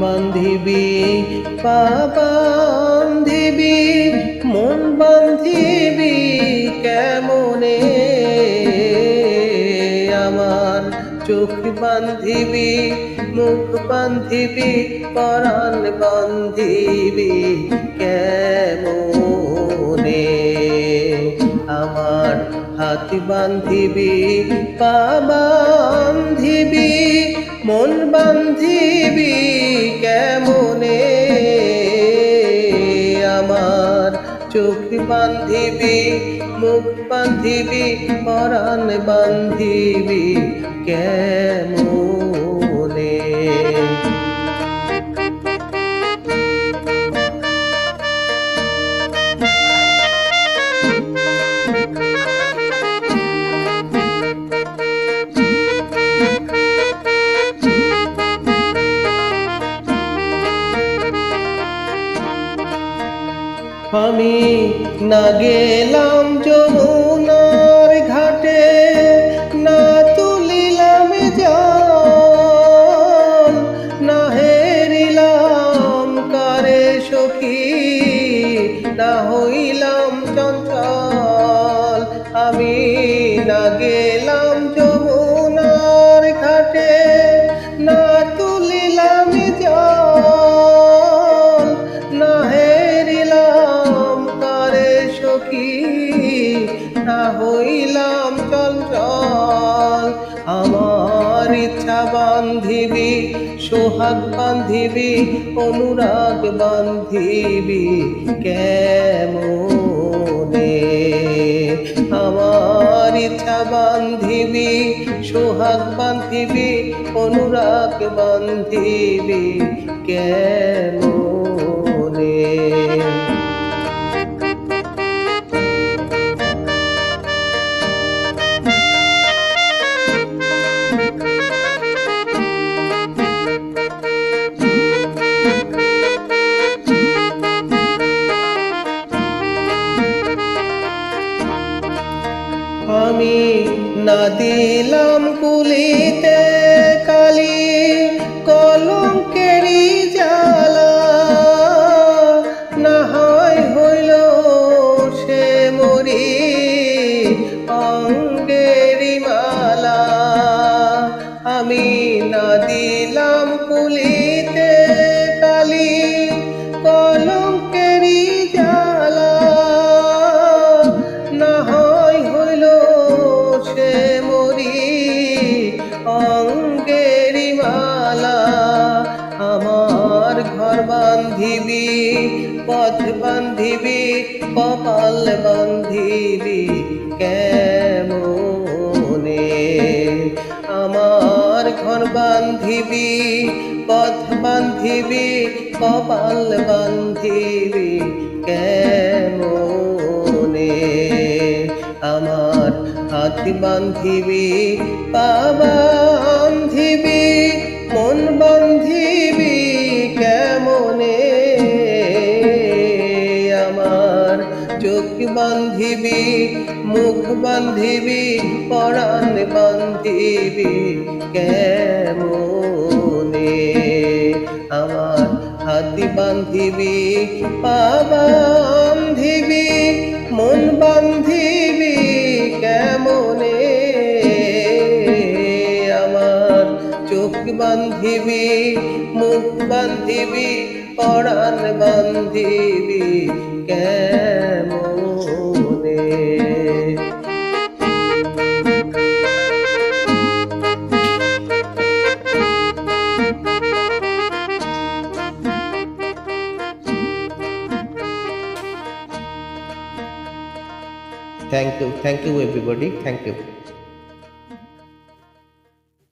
বান্ধিবি পা বান্ধিবি মন বান্ধিবি কেমনে আমার চোখ বান্ধিবি মুখ বান্ধিবি পরাণ বান্ধিবি কেমনে আমার হাত বান্ধিবি পা বান্ধিবি মন বান্ধিবি কেমনে আমার চোখ বান্ধিবি মুখ বান্ধিবি পরাণ বান্ধিবি কেমনে আমি না গেলাম যমুনার ঘাটে না তুলিলাম জল না হেরিলাম কারে সখী না হইলাম চঞ্চল আমি না গেলাম যমুনার ঘাটে না তুলিলাম জল না না হইলাম চঞ্চল আমার ইচ্ছা বান্ধিবি সোহাগ বান্ধিবি অনুরাগ বান্ধিবি কেমনে আমার ইচ্ছা বান্ধিবি সোহাগ বান্ধিবি অনুরাগ বান্ধিবি কেমনে আমি না দিলাম কুলিতে কালি কলঙ্কেরি জ্বালা না হয় হইল সে মরি অঙ্গেরি মালা আমি না দিলাম কুলিতে কালি কলঙ্কেরি জ্বালা না অঙ্গেরি মালা আমার ঘর বান্ধিবি পথ বান্ধিবি কপাল বান্ধিবি কেমনে আমার ঘর বান্ধিবি পথ বান্ধিবি কপাল বান্ধিবি কেমনে আমার হাত বান্ধিবি পা বান্ধিবি মন বান্ধিবি কেমনে আমার চোখ বান্ধিবি মুখ বান্ধিবি পরাণ বান্ধিবি কেমনে আমার হাত বান্ধিবি পা বান্ধিবি মন বান্ধিবি কেমনে আমার চোখ বান্ধিবি মুখ বান্ধিবি পরাণ বান্ধিবি কেমনে Thank you everybody, thank you.